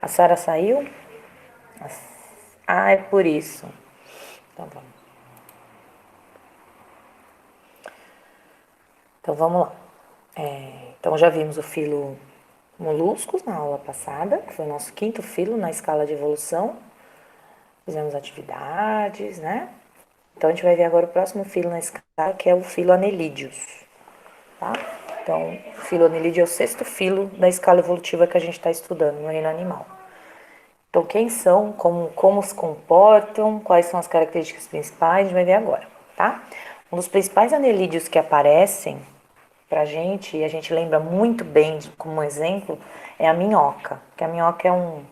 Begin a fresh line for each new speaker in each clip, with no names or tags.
A Sara saiu? Ah, é por isso. Então vamos. Então vamos lá. Então já vimos o filo moluscos na aula passada, que foi o nosso quinto filo na escala de evolução. Fizemos atividades, né? Então a gente vai ver agora o próximo filo na escala, que é o filo anelídeos, tá? Então, o filo anelídeo é o sexto filo da escala evolutiva que a gente está estudando no reino animal. Então, quem são, como se comportam, quais são as características principais, a gente vai ver agora, tá? Um dos principais anelídeos que aparecem pra gente, e a gente lembra muito bem como exemplo, é a minhoca. Que a minhoca é um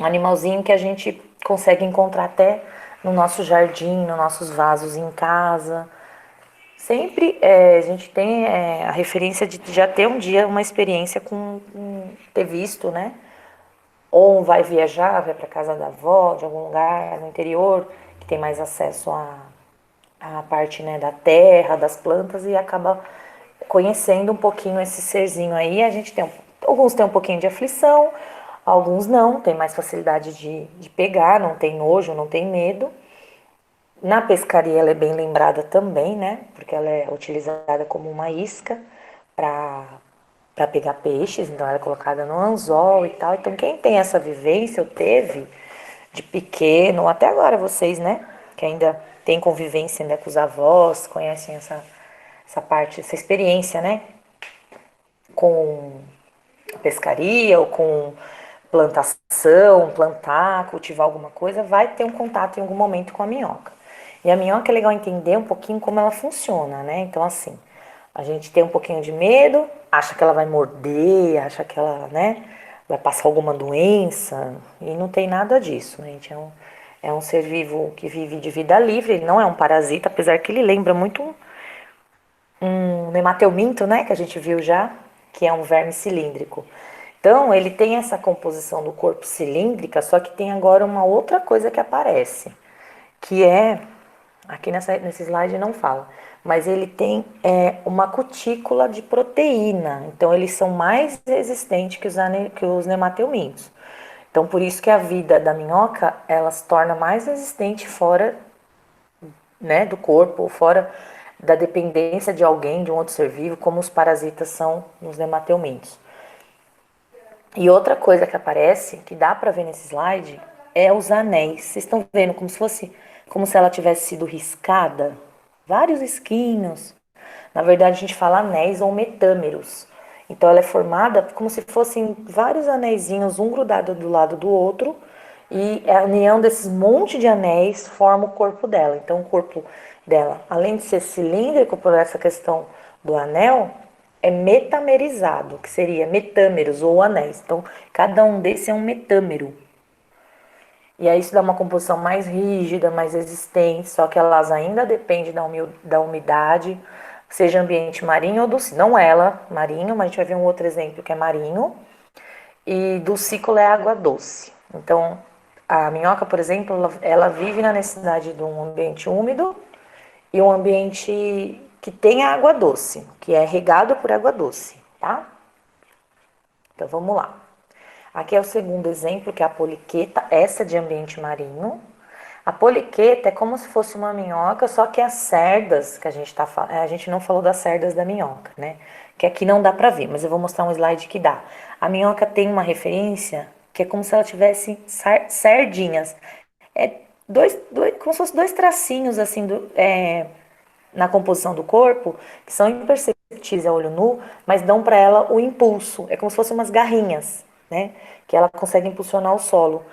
animalzinho que a gente consegue encontrar até no nosso jardim, nos nossos vasos em casa. Sempre a gente tem a referência de já ter um dia uma experiência com ter visto, né? Ou vai viajar, vai para casa da avó, de algum lugar no interior, que tem mais acesso à parte, né, da terra, das plantas e acaba conhecendo um pouquinho esse serzinho aí. A gente tem alguns tem um pouquinho de aflição, alguns não, tem mais facilidade de pegar, não tem nojo, não tem medo. Na pescaria ela é bem lembrada também, né? Porque ela é utilizada como uma isca para pegar peixes, então ela é colocada no anzol e tal. Então quem tem essa vivência, ou teve de pequeno, até agora vocês, né? Que ainda tem convivência ainda com os avós, conhecem essa parte, essa experiência, né? Com pescaria ou com plantação, plantar, cultivar alguma coisa, vai ter um contato em algum momento com a minhoca. E a minhoca é legal entender um pouquinho como ela funciona, né? Então, assim, a gente tem um pouquinho de medo, acha que ela vai morder, acha que ela, né, vai passar alguma doença, e não tem nada disso, né, gente? É um ser vivo que vive de vida livre, ele não é um parasita, apesar que ele lembra muito um nemateuminto, né, que a gente viu já, que é um verme cilíndrico. Então, ele tem essa composição do corpo cilíndrica, só que tem agora uma outra coisa que aparece, que é, aqui nesse slide não fala, mas ele tem uma cutícula de proteína. Então, eles são mais resistentes que os nemateumintos. Então, por isso que a vida da minhoca, ela se torna mais resistente fora, né, do corpo, fora da dependência de alguém, de um outro ser vivo, como os parasitas são nos nemateumintos. E outra coisa que aparece, que dá para ver nesse slide, é os anéis. Vocês estão vendo como se fosse, como se ela tivesse sido riscada? Vários risquinhos. Na verdade, a gente fala anéis ou metâmeros. Então, ela é formada como se fossem vários anéisinhos, um grudado do lado do outro, e a união desses monte de anéis forma o corpo dela. Então, o corpo dela, além de ser cilíndrico por essa questão do anel, é metamerizado, que seria metâmeros ou anéis. Então, cada um desses é um metâmero. E aí isso dá uma composição mais rígida, mais resistente, só que elas ainda dependem da umidade, seja ambiente marinho ou doce. Não ela, marinho, mas a gente vai ver um outro exemplo que é marinho. E do ciclo é água doce. Então, a minhoca, por exemplo, ela vive na necessidade de um ambiente úmido e um ambiente que tenha água doce, que é regado por água doce, tá? Então vamos lá. Aqui é o segundo exemplo, que é a poliqueta, essa de ambiente marinho. A poliqueta é como se fosse uma minhoca, só que as cerdas que a gente tá falando, a gente não falou das cerdas da minhoca, né? Que aqui não dá pra ver, mas eu vou mostrar um slide que dá. A minhoca tem uma referência que é como se ela tivesse sardinhas. É como se fossem dois tracinhos assim na composição do corpo, que são imperceptíveis a olho nu, mas dão para ela o impulso. É como se fossem umas garrinhas, né? Que ela consegue impulsionar o solo,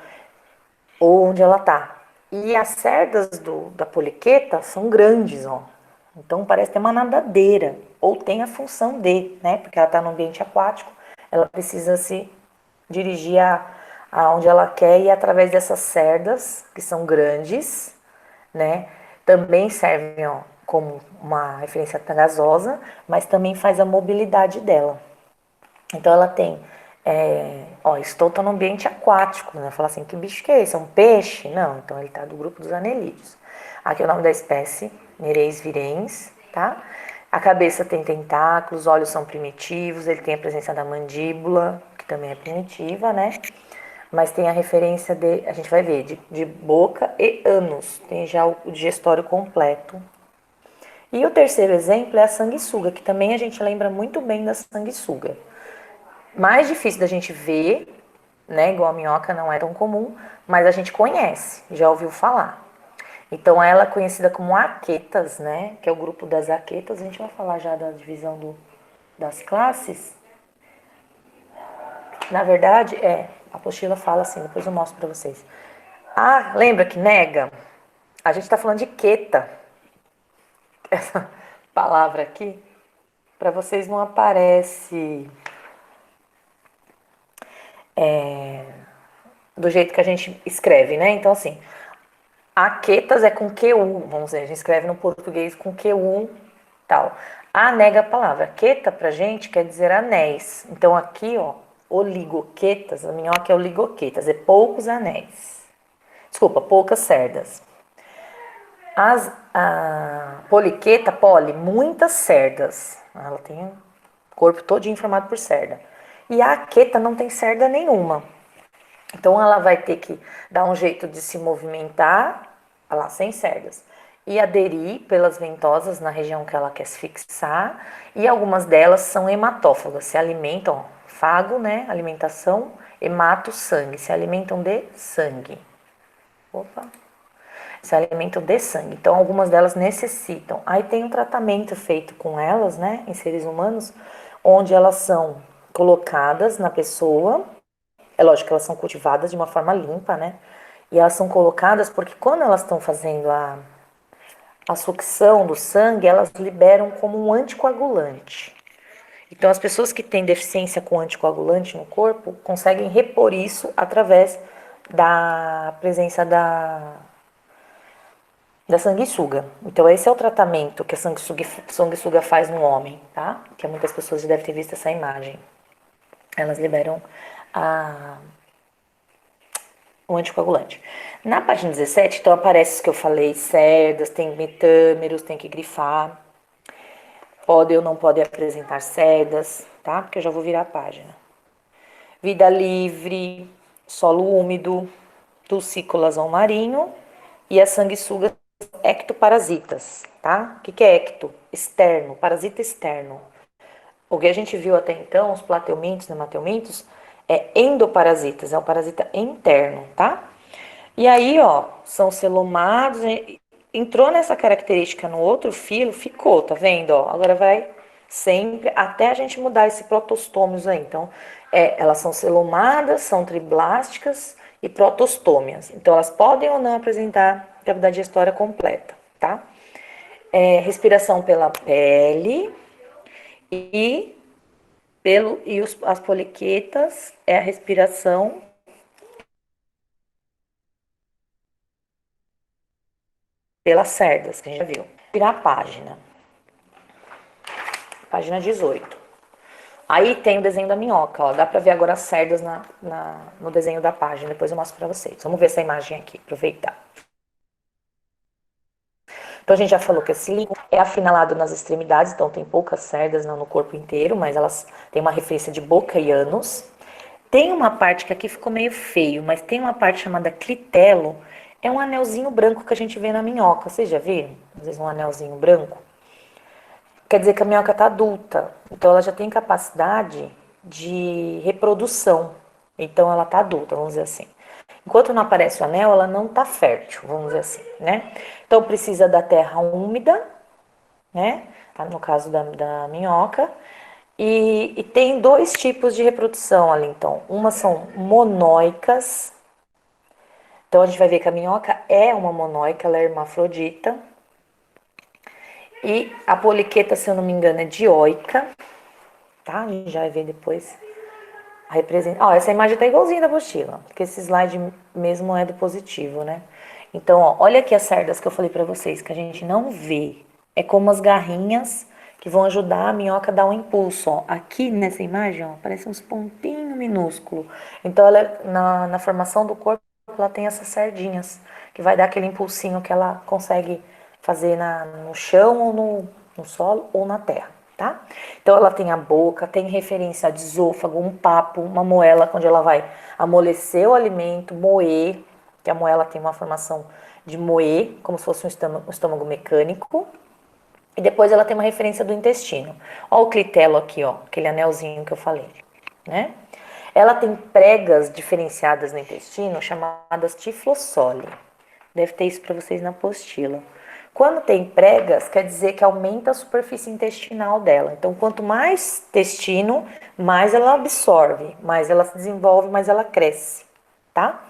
ou onde ela está. E as cerdas da poliqueta são grandes, ó. Então parece ter uma nadadeira, ou tem a função de, né? Porque ela está no ambiente aquático, ela precisa se dirigir a onde ela quer e através dessas cerdas, que são grandes, né? Também servem, ó, como uma referência gasosa, mas também faz a mobilidade dela. Então ela tem, ó, estou no ambiente aquático, né? Fala assim, que bicho que é esse? É um peixe? Não, então ele está do grupo dos anelídeos. Aqui é o nome da espécie, Nereis virens, tá? A cabeça tem tentáculos, os olhos são primitivos, ele tem a presença da mandíbula, que também é primitiva, né? Mas tem a referência a gente vai ver, de boca e ânus. Tem já o digestório completo. E o terceiro exemplo é a sanguessuga, que também a gente lembra muito bem da sanguessuga. Mais difícil da gente ver, né? Igual a minhoca não é tão comum, mas a gente conhece, já ouviu falar. Então ela é conhecida como Aquetas, né? Que é o grupo das Aquetas. A gente vai falar já da divisão das classes. Na verdade, a apostila fala assim, depois eu mostro pra vocês. Ah, lembra que nega? A gente tá falando de queta. Essa palavra aqui, pra vocês não aparece do jeito que a gente escreve, né? Então, assim, Aquetas é com QU, vamos dizer, a gente escreve no português com QU tal. A nega a palavra. Queta pra gente quer dizer anéis. Então aqui, ó, oligoquetas, a minhoca é oligoquetas, é poucos anéis. Desculpa, poucas cerdas. A poliqueta, muitas cerdas. Ela tem o corpo todinho formado por cerda. E a aqueta não tem cerda nenhuma. Então ela vai ter que dar um jeito de se movimentar, lá sem cerdas, e aderir pelas ventosas na região que ela quer se fixar. E algumas delas são hematófagas, se alimentam, fago, né? Alimentação, hemato, sangue, se alimentam de sangue. Opa! Se alimentam de sangue. Então algumas delas necessitam. Aí tem um tratamento feito com elas, né? Em seres humanos, onde elas são colocadas na pessoa. É lógico que elas são cultivadas de uma forma limpa, né? E elas são colocadas porque quando elas estão fazendo a sucção do sangue, elas liberam como um anticoagulante. Então, as pessoas que têm deficiência com anticoagulante no corpo conseguem repor isso através da presença da sanguessuga. Então, esse é o tratamento que a sanguessuga faz no homem, tá? Que muitas pessoas já devem ter visto essa imagem. Elas liberam o anticoagulante. Na página 17, então aparece o que eu falei, cerdas, tem metâmeros, tem que grifar. Pode ou não pode apresentar cerdas, tá? Porque eu já vou virar a página. Vida livre, solo úmido, tussícolas ao marinho e as sanguessugas ectoparasitas, tá? O que é ecto? Externo, parasita externo. O que a gente viu até então, os plateumintos, nemateumintos, é endoparasitas, é um parasita interno, tá? E aí, ó, são celomados, entrou nessa característica no outro filo, ficou, tá vendo? Ó, agora vai sempre, até a gente mudar esse protostômios aí. Então, elas são celomadas, são triblásticas e protostômias. Então, elas podem ou não apresentar cavidade gestória completa, tá? Respiração pela pele e as poliquetas é a respiração pelas cerdas, que a gente já viu. Virar a página. Página 18. Aí tem o desenho da minhoca, ó. Dá pra ver agora as cerdas no desenho da página. Depois eu mostro pra vocês. Vamos ver essa imagem aqui, aproveitar. Então a gente já falou que esse líquido é afinalado nas extremidades, então tem poucas cerdas no corpo inteiro, mas elas têm uma referência de boca e ânus. Tem uma parte que aqui ficou meio feio, mas tem uma parte chamada clitelo. É um anelzinho branco que a gente vê na minhoca. Vocês já viram? Às vezes um anelzinho branco. Quer dizer que a minhoca está adulta, então ela já tem capacidade de reprodução. Então ela está adulta, vamos dizer assim. Enquanto não aparece o anel, ela não está fértil, vamos dizer assim, né? Então precisa da terra úmida, né? No caso da minhoca. E tem dois tipos de reprodução ali, então. Uma são monóicas. Então a gente vai ver que a minhoca é uma monóica, ela é hermafrodita. E a poliqueta, se eu não me engano, é dioica, tá? A gente já vai ver depois. Ó, essa imagem tá igualzinha da apostila, porque esse slide mesmo é do positivo, né? Então, ó, olha aqui as cerdas que eu falei pra vocês, que a gente não vê. É como as garrinhas que vão ajudar a minhoca a dar um impulso, ó. Aqui nessa imagem, ó, aparecem uns pontinhos minúsculos. Então, ela, na formação do corpo, ela tem essas sardinhas, que vai dar aquele impulsinho que ela consegue fazer no chão ou no solo ou na terra. tá? Então ela tem a boca, tem referência de esôfago, um papo, uma moela, onde ela vai amolecer o alimento, moer, que a moela tem uma formação de moer, como se fosse um estômago mecânico. E depois ela tem uma referência do intestino. Ó o clitelo aqui, ó, aquele anelzinho que eu falei, né? Ela tem pregas diferenciadas no intestino chamadas tiflossole. Deve ter isso para vocês na apostila. Quando tem pregas, quer dizer que aumenta a superfície intestinal dela. Então, quanto mais intestino, mais ela absorve, mais ela se desenvolve, mais ela cresce, tá?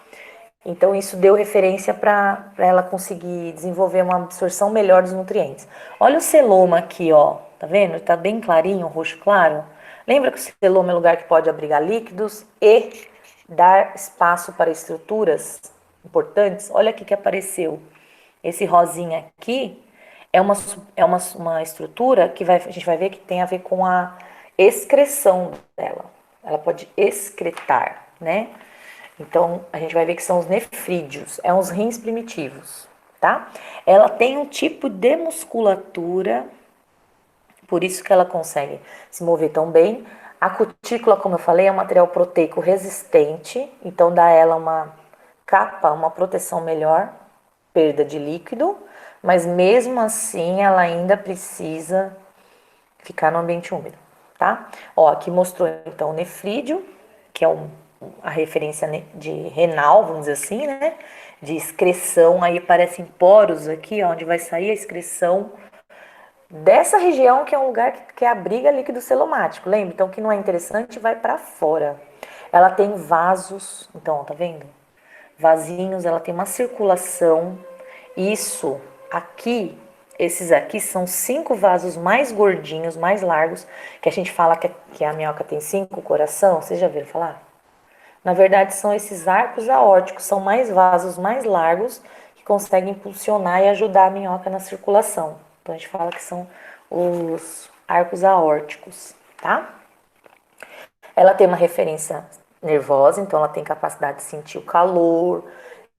Então, isso deu referência para ela conseguir desenvolver uma absorção melhor dos nutrientes. Olha o celoma aqui, ó. Tá vendo? Tá bem clarinho, roxo claro. Lembra que o celoma é um lugar que pode abrigar líquidos e dar espaço para estruturas importantes? Olha aqui que apareceu. Esse rosinha aqui é uma estrutura que a gente vai ver que tem a ver com a excreção dela. Ela pode excretar, né? Então, a gente vai ver que são os nefrídeos, é uns rins primitivos, tá? Ela tem um tipo de musculatura, por isso que ela consegue se mover tão bem. A cutícula, como eu falei, é um material proteico resistente, então dá a ela uma capa, uma proteção melhor, perda de líquido, mas mesmo assim ela ainda precisa ficar no ambiente úmido, tá? Ó, aqui mostrou então o nefrídeo, que é a referência de renal, vamos dizer assim, né? De excreção, aí aparecem poros aqui, ó, onde vai sair a excreção dessa região, que é um lugar que abriga líquido celomático, lembra? Então, o que não é interessante vai para fora. Ela tem vasos, então, ó, tá vendo? Vasinhos, ela tem uma circulação. Isso aqui, esses aqui são 5 vasos mais gordinhos, mais largos, que a gente fala que a minhoca tem 5 coração. Vocês já viram falar? Na verdade, são esses arcos aórticos, são mais vasos mais largos que conseguem impulsionar e ajudar a minhoca na circulação. Então a gente fala que são os arcos aórticos, tá? Ela tem uma referência nervosa, então ela tem capacidade de sentir o calor,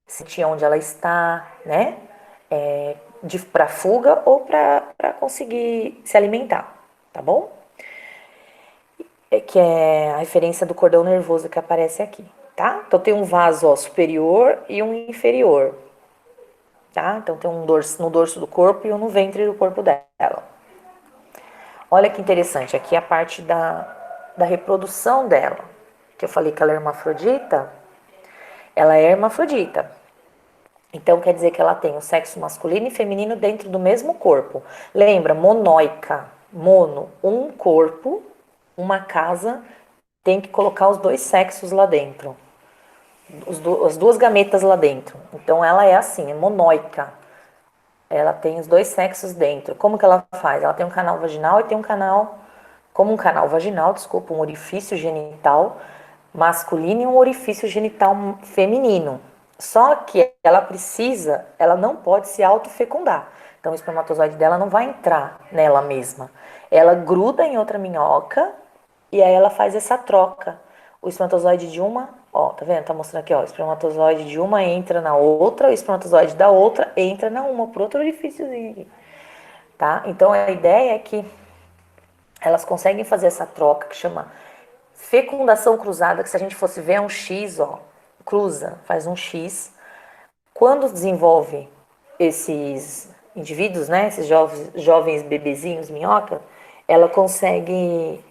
sentir onde ela está, né? Para fuga ou para conseguir se alimentar, tá bom? Que é a referência do cordão nervoso que aparece aqui, tá? Então tem um vaso, ó, superior e um inferior, tá? Então tem um dorso no dorso do corpo e um no ventre do corpo dela. Olha que interessante, aqui é a parte da reprodução dela, que eu falei que ela é hermafrodita. Ela é hermafrodita. Então quer dizer que ela tem o sexo masculino e feminino dentro do mesmo corpo. Lembra, monóica, mono, um corpo, uma casa, tem que colocar os dois sexos lá dentro. As duas gametas lá dentro. Então ela é assim, é monóica. Ela tem os dois sexos dentro. Como que ela faz? Ela tem um canal vaginal e tem um canal, como um canal vaginal, desculpa, um orifício genital masculino e um orifício genital feminino. Só que ela não pode se autofecundar. Então o espermatozoide dela não vai entrar nela mesma. Ela gruda em outra minhoca e aí ela faz essa troca. O espermatozoide de uma, ó, tá vendo? Tá mostrando aqui, ó, o espermatozoide de uma entra na outra, o espermatozoide da outra entra na uma, por outro orifíciozinho aqui, tá? Então a ideia é que elas conseguem fazer essa troca que chama fecundação cruzada, que se a gente fosse ver é um X, ó, cruza, faz um X. Quando desenvolve esses indivíduos, né, esses jovens bebezinhos minhoca, ela consegue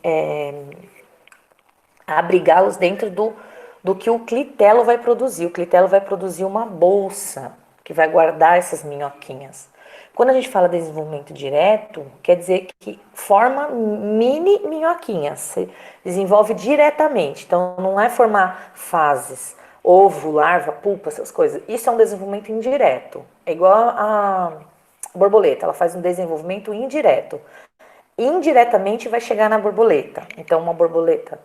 abrigá-los dentro do que o clitelo vai produzir. O clitelo vai produzir uma bolsa que vai guardar essas minhoquinhas. Quando a gente fala de desenvolvimento direto, quer dizer que forma mini minhoquinhas, se desenvolve diretamente. Então não é formar fases, ovo, larva, pulpa, essas coisas. Isso é um desenvolvimento indireto. É igual a borboleta, ela faz um desenvolvimento indireto. Indiretamente vai chegar na borboleta. Então uma borboleta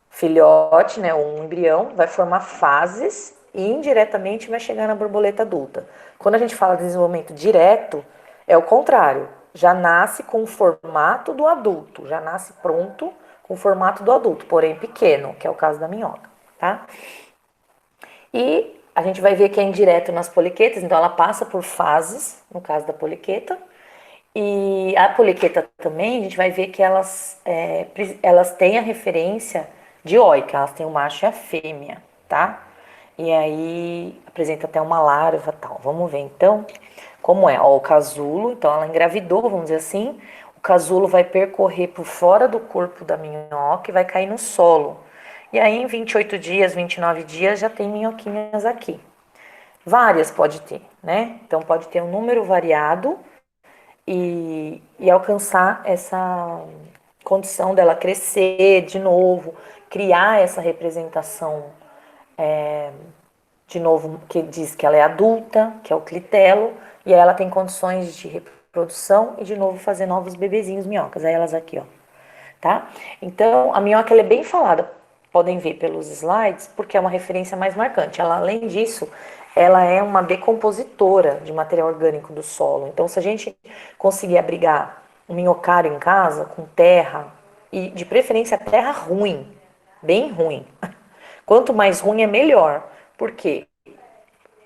filhote, né, um embrião, vai formar fases e indiretamente vai chegar na borboleta adulta. Quando a gente fala de desenvolvimento direto, é o contrário. Já nasce com o formato do adulto, já nasce pronto com o formato do adulto, porém pequeno, que é o caso da minhoca, tá? E a gente vai ver que é indireto nas poliquetas, então ela passa por fases, no caso da poliqueta, E a poliqueta também, a gente vai ver que elas têm a referência dioica, elas têm o macho e a fêmea, tá? E aí apresenta até uma larva e tal. Vamos ver então como é. Ó, o casulo, então ela engravidou, vamos dizer assim. O casulo vai percorrer por fora do corpo da minhoca e vai cair no solo. E aí em 28 dias, 29 dias já tem minhoquinhas aqui. Várias pode ter, né? Então pode ter um número variado e alcançar essa condição dela crescer de novo, criar essa representação de novo, que diz que ela é adulta, que é o clitelo, e aí ela tem condições de reprodução e de novo fazer novos bebezinhos minhocas. Aí elas aqui, ó, tá? Então, a minhoca ela é bem falada, podem ver pelos slides, porque é uma referência mais marcante. Ela, além disso, ela é uma decompositora de material orgânico do solo. Então, se a gente conseguir abrigar um minhocário em casa com terra, e de preferência terra ruim, bem ruim. Quanto mais ruim é melhor. Por quê?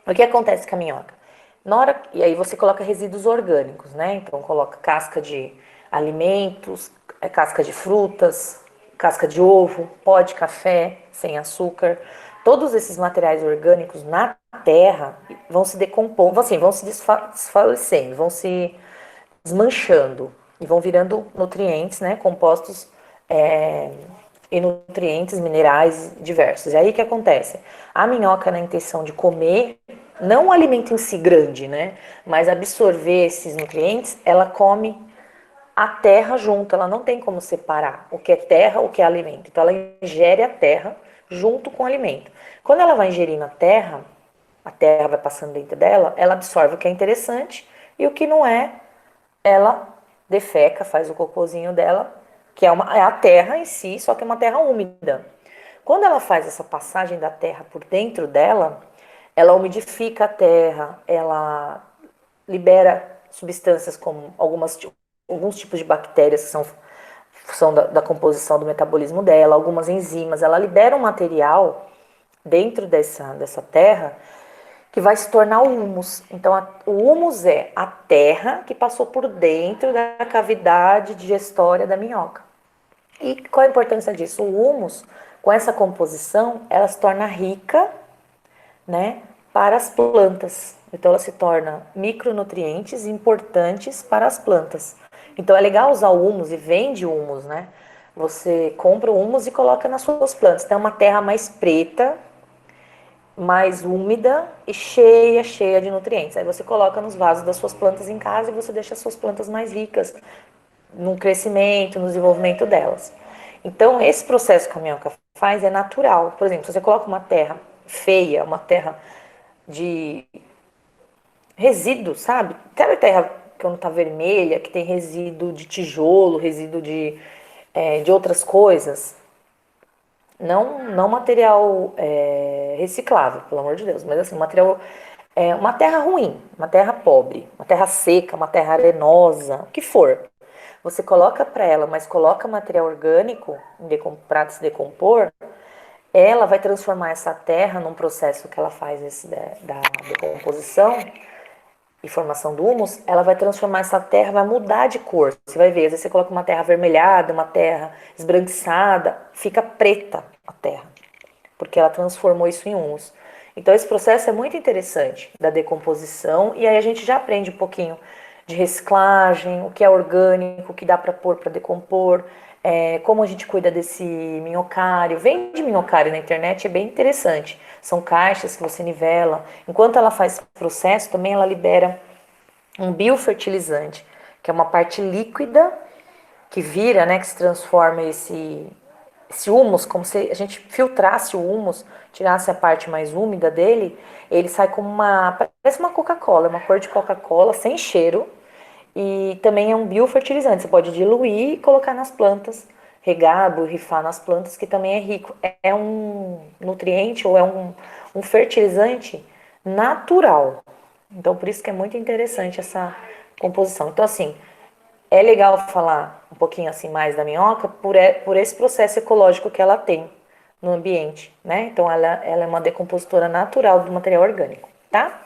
O que acontece com a minhoca? E aí você coloca resíduos orgânicos, né? Então coloca casca de alimentos, casca de frutas, casca de ovo, pó de café sem açúcar. Todos esses materiais orgânicos na terra vão se decompondo, assim, vão se desfalecendo, vão se desmanchando e vão virando nutrientes, né? Compostos é, e nutrientes, minerais diversos. E aí o que acontece? A minhoca, na intenção de comer, não o alimento em si grande, né? Mas absorver esses nutrientes, ela come a terra junto, ela não tem como separar o que é terra, o que é alimento. Então ela ingere a terra junto com o alimento. Quando ela vai ingerindo a terra vai passando dentro dela, ela absorve o que é interessante e o que não é, ela defeca, faz o cocôzinho dela, que é a terra em si, só que é uma terra úmida. Quando ela faz essa passagem da terra por dentro dela, ela umidifica a terra, ela libera substâncias como alguns tipos de bactérias que são da composição do metabolismo dela, algumas enzimas, ela libera um material dentro dessa terra que vai se tornar o humus. Então, o humus é a terra que passou por dentro da cavidade digestória da minhoca. E qual a importância disso? O humus, com essa composição, ela se torna rica, né, para as plantas. Então, ela se torna micronutrientes importantes para as plantas. Então, é legal usar o humus e vende humus, né? Você compra o humus e coloca nas suas plantas. Então, é uma terra mais preta, mais úmida e cheia, cheia de nutrientes. Aí você coloca nos vasos das suas plantas em casa e você deixa as suas plantas mais ricas no crescimento, no desenvolvimento delas. Então, esse processo que a minhoca faz é natural. Por exemplo, se você coloca uma terra feia, uma terra de resíduo, sabe? Aquela terra que não tá vermelha, que tem resíduo de tijolo, resíduo de outras coisas, não material reciclável, pelo amor de Deus, mas assim, material uma terra ruim, uma terra pobre, uma terra seca, uma terra arenosa, o que for. Você coloca para ela, mas coloca material orgânico para se decompor, ela vai transformar essa terra num processo que ela faz da decomposição e formação do humus, ela vai transformar essa terra, vai mudar de cor. Você vai ver, às vezes você coloca uma terra avermelhada, uma terra esbranquiçada, fica preta a terra, porque ela transformou isso em humus. Então esse processo é muito interessante da decomposição e aí a gente já aprende um pouquinho de reciclagem, o que é orgânico, o que dá para pôr para decompor, como a gente cuida desse minhocário. Vende minhocário na internet, é bem interessante. São caixas que você nivela. Enquanto ela faz esse processo, também ela libera um biofertilizante, que é uma parte líquida que vira, né, que se transforma esse humus, como se a gente filtrasse o humus, tirasse a parte mais úmida dele, ele sai como parece uma Coca-Cola, uma cor de Coca-Cola, sem cheiro, e também é um biofertilizante, você pode diluir e colocar nas plantas, regar, borrifar nas plantas, que também é rico. É um nutriente ou é um fertilizante natural. Então, por isso que é muito interessante essa composição. Então, assim, é legal falar um pouquinho assim mais da minhoca por esse processo ecológico que ela tem no ambiente, né? Então ela é uma decompositora natural do material orgânico, tá?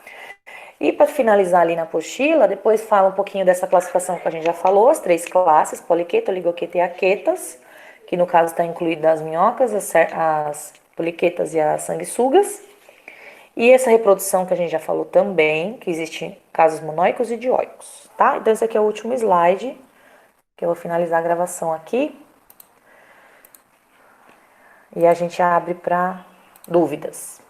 E para finalizar ali na apostila, depois fala um pouquinho dessa classificação que a gente já falou, as 3 classes, poliqueta, oligoqueta e aquetas, que no caso está incluída as minhocas, as poliquetas e as sanguessugas. E essa reprodução que a gente já falou também, que existe casos monóicos e dioicos, tá? Então esse aqui é o último slide, que eu vou finalizar a gravação aqui. E a gente abre para dúvidas.